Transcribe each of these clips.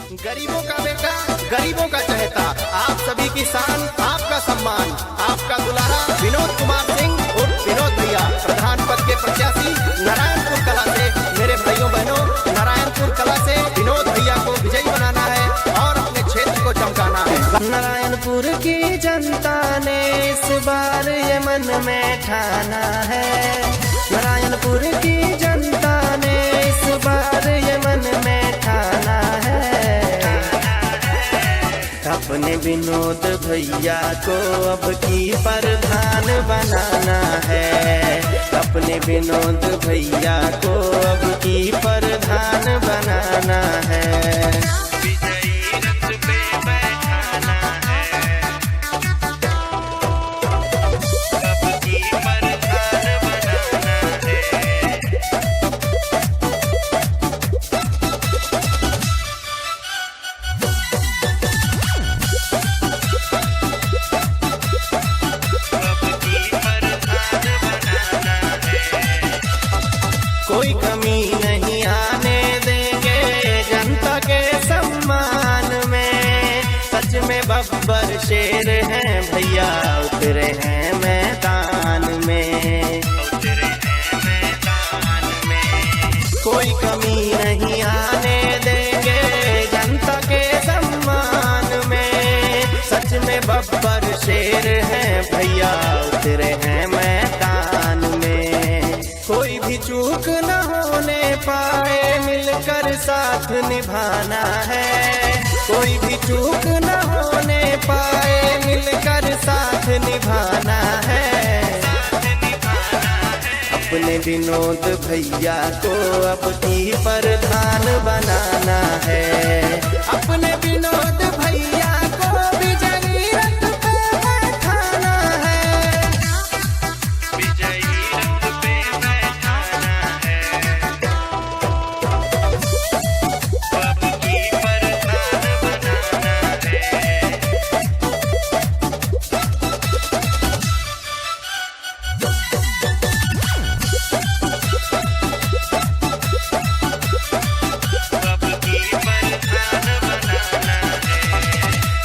गरीबों का बेटा, गरीबों का चहेता, आप सभी की शान, आपका सम्मान, आपका दुलारा विनोद कुमार सिंह उर्फ विनोद भैया, प्रधान पद के प्रत्याशी नारायणपुर कला से। मेरे भाइयों बहनों, नारायणपुर कला से विनोद भैया को विजयी बनाना है और अपने क्षेत्र को चमकाना है। नारायणपुर की जनता ने इस बार ये मन में ठाना है। नारायणपुर की जनता ने इस बार ये मन में ठाना है। अपने विनोद भैया को अब की प्रधान बनाना है। अपने विनोद भैया को अब की प्रधान बनाना है। कोई कमी नहीं आने देंगे जनता के सम्मान में। सच में बब्बर शेर हैं भैया, उतरे हैं मैदान में। कोई कमी नहीं आने देंगे जनता के सम्मान में। सच में बब्बर शेर हैं भैया, उतरे हैं मैदान में। कोई भी चूक न होने पाए, मिलकर साथ निभाना है। कोई भी चूक न होने पाए, मिलकर साथ निभाना है। अपने विनोद भैया को अब की प्रधान बनाना है। अपने विनोद भैया को विजयी रथ पे बैठाना है।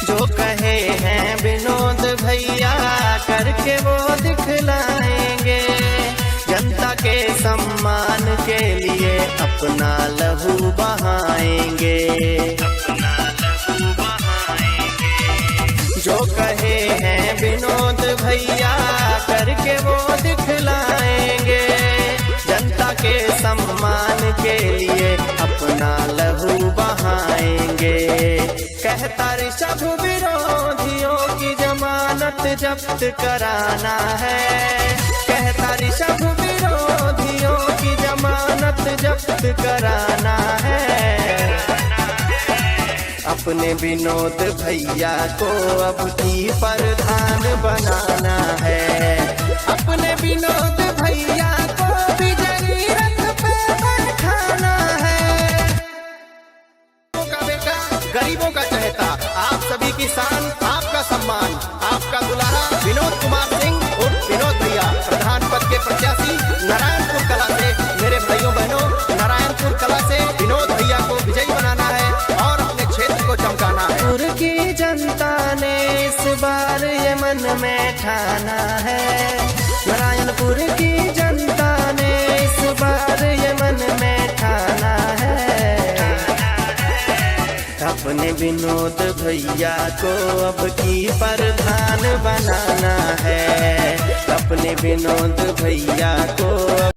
जो कहे हैं विनोद भैया करके वो दिखलाएंगे। जनता के सम्मान के लिए अपना लहू बहाएंगे। जो कहे हैं विनोद भैया करके वो दिखलाएंगे। जनता के सम्मान के लिए अपना लहू बहाएंगे। कहता ऋषभ विरोधियों की जमानत जब्त कराना है। कहता ऋषभ विरोधियों की जमानत जब्त कराना है। अपने विनोद भैया को अब की प्रधान बनाना है। अपने विनोद भैया को विजयी रथ पे बैठाना है। गरीबों का चहेता, आप सभी की शान, आपका सम्मान, आपका दुलारा विनोद कुमार सिंह उर्फ विनोद भैया, प्रधान पद के प्रत्याशी नारायणपुर कला से। मेरे भाइयों बहनों, नारायणपुर कला से विनोद भैया को विजयी बनाना है और अपने क्षेत्र को चमकाना है। नारायणपुर की जनता ने इस बार ये मन में ठाना है। नारायणपुर की जनता ने इस बार ये मन में ठाना है। अपने विनोद भैया को अब की प्रधान बनाना है। अपने विनोद भैया को